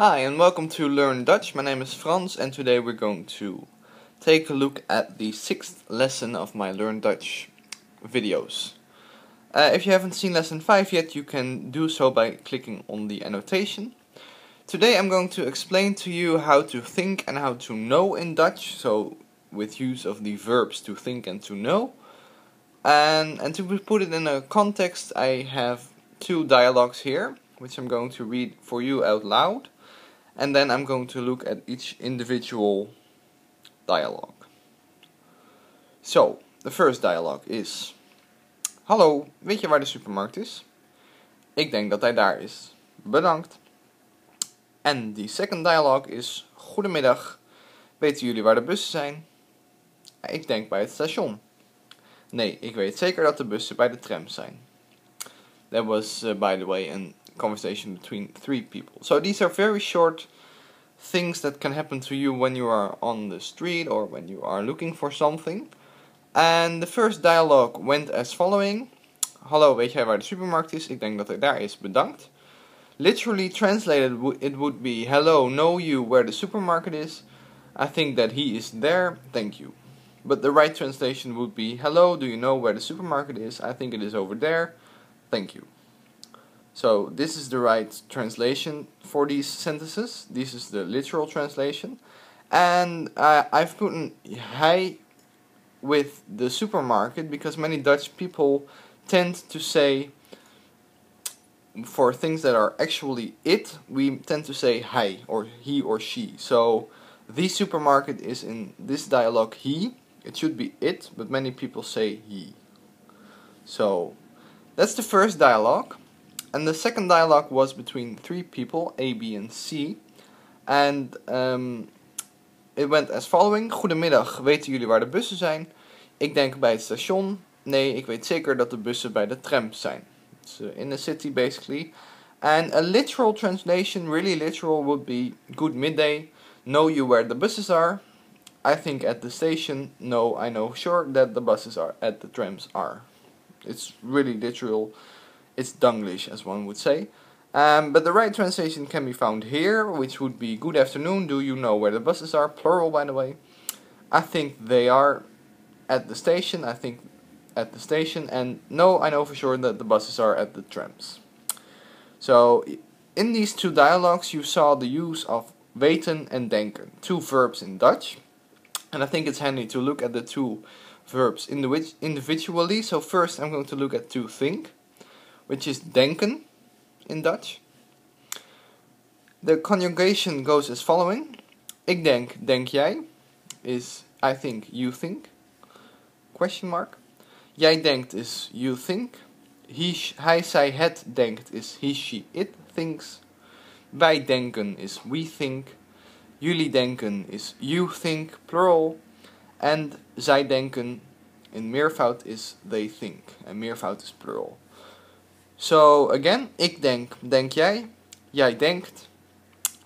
Hi and welcome to Learn Dutch. My name is Frans and today we're going to take a look at the 6th lesson of my Learn Dutch videos. If you haven't seen lesson 5 yet, you can do so by clicking on the annotation. Today I'm going to explain to you how to think and how to know in Dutch, so with use of the verbs to think and to know. And to put it in a context, I have two dialogues here, which I'm going to read for you out loud. And then I'm going to look at each individual dialogue. So, the first dialogue is: Hallo, weet je waar de supermarkt is? Ik denk dat hij daar is. Bedankt. En die second dialogue is: Goedemiddag, weten jullie waar de bussen zijn? Ik denk bij het station. Nee, ik weet zeker dat de bussen bij de trams zijn. That was, by the way, a conversation between three people. So these are very short things that can happen to you when you are on the street or when you are looking for something. And the first dialogue went as following: Hallo, weet jij waar de supermarkt is? Ik denk dat hij daar is. Bedankt. Literally translated, it would be: Hello, know you where the supermarket is? I think that he is there. Thank you. But the right translation would be: Hello, do you know where the supermarket is? I think it is over there. Thank you. So this is the right translation for these sentences. This is the literal translation. And I've put hij with the supermarket because many Dutch people tend to say, for things that are actually it, we tend to say hij or he or she. So the supermarket is in this dialogue he. It should be it, but many people say he. So that's the first dialogue. And the second dialogue was between three people, A, B and C. And it went as following: Goedemiddag, weten jullie waar de bussen zijn? Ik denk bij het station. Nee, ik weet zeker dat de bussen bij de trams zijn. It's in the city basically. And a literal translation, really literal, would be: Good midday, know you where the buses are? I think at the station. No, I know sure that the buses are at the trams are. It's really literal. It's Dunglish, as one would say. But the right translation can be found here, which would be: Good afternoon, do you know where the buses are? Plural, by the way. I think they are at the station. I think at the station. And no, I know for sure that the buses are at the trams. So, in these two dialogues, you saw the use of weten and denken, two verbs in Dutch. And I think it's handy to look at the two verbs individually. So first I'm going to look at to think, which is denken in Dutch. The conjugation goes as following: Ik denk, denk jij, is I think, you think, question mark. Jij denkt is you think. Hij, zij, het denkt is he, she, it thinks. Wij denken is we think. Jullie denken is you think, plural. And zij denken in meervoud is they think. En meervoud is plural. So again, ik denk, denk jij. Jij denkt.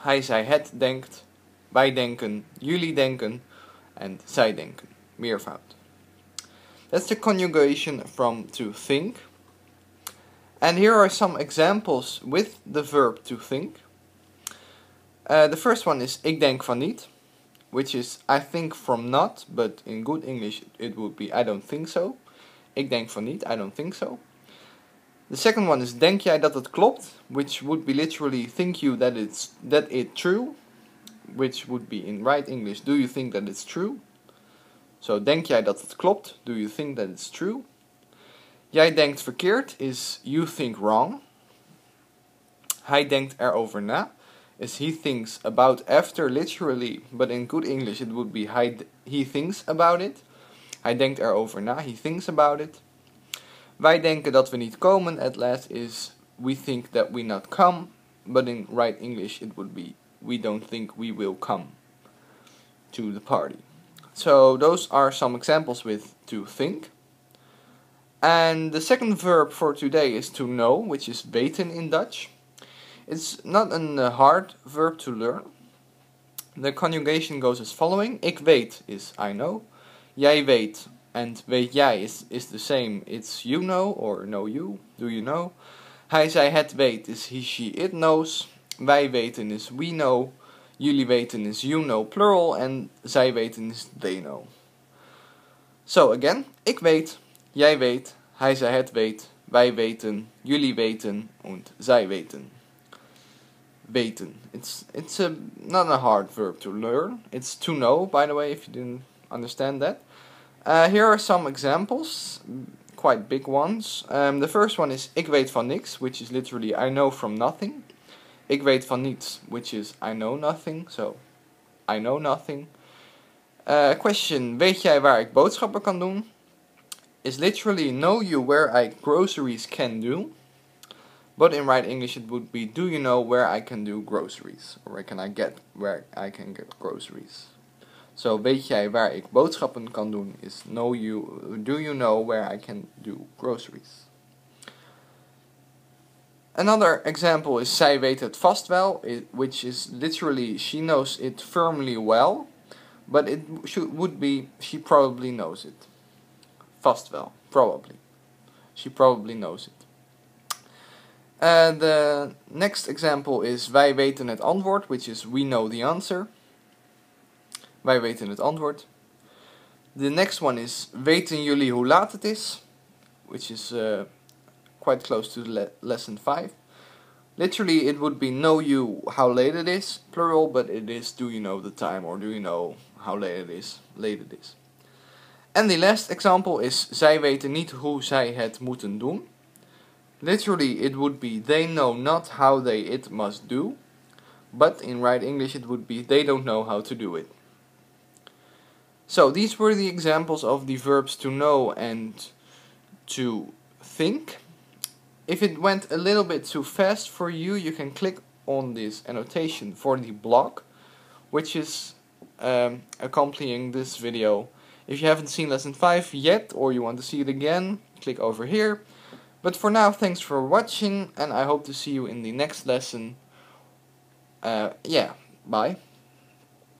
Hij, zij, het denkt. Wij denken, jullie denken. En zij denken, meervoud. That's the conjugation from to think. And here are some examples with the verb to think. The first one is ik denk van niet, which is I think from not, but in good English it would be I don't think so. Ik denk van niet, I don't think so. The second one is denk jij dat het klopt, which would be literally think you that it's true, which would be in right English do you think that it's true. So denk jij dat het klopt, do you think that it's true. Jij denkt verkeerd is you think wrong. Hij denkt erover na is he thinks about after literally, but in good English it would be he thinks about it. Hij denkt erover na, he thinks about it. Wij denken dat we niet komen at last is we think that we not come, but in right English it would be we don't think we will come to the party. So those are some examples with to think. And the second verb for today is to know, which is weten in Dutch. It's not a hard verb to learn. The conjugation goes as following: Ik weet is I know. Jij weet and weet jij is the same. It's you know or know you. Do you know? Hij, zij, het weet is he, she, it knows. wij weten is we know, jullie weten is you know plural en zij weten is they know. So again, ik weet, jij weet, hij zij het weet, wij weten, jullie weten en zij weten. Weten. It's not a hard verb to learn. It's to know, by the way, if you didn't understand that. Here are some examples, quite big ones. The first one is ik weet van niks, which is literally I know from nothing. Ik weet van niets, which is I know nothing, so I know nothing. Question, weet jij waar ik boodschappen kan doen? Is literally know you where I groceries can do. But in right English it would be do you know where I can do groceries? Or where I can get groceries. So weet jij waar ik boodschappen kan doen is do you know where I can do groceries? Another example is zij weet het vast wel, which is literally she knows it firmly well, but it would be she probably knows it. Vast wel, probably. She probably knows it. The next example is wij weten het antwoord, which is we know the answer. Wij weten het antwoord. The next one is weten jullie hoe laat het is, which is quite close to lesson 5. Literally it would be know you how late it is, plural, but it is do you know the time or do you know how late it is. And the last example is zij weten niet hoe zij het moeten doen. Literally it would be they know not how they it must do, but in right English it would be they don't know how to do it. So these were the examples of the verbs to know and to think. If it went a little bit too fast for you, you can click on this annotation for the blog, which is accompanying this video. If you haven't seen lesson 5 yet, or you want to see it again, click over here. But for now, thanks for watching, and I hope to see you in the next lesson. Bye.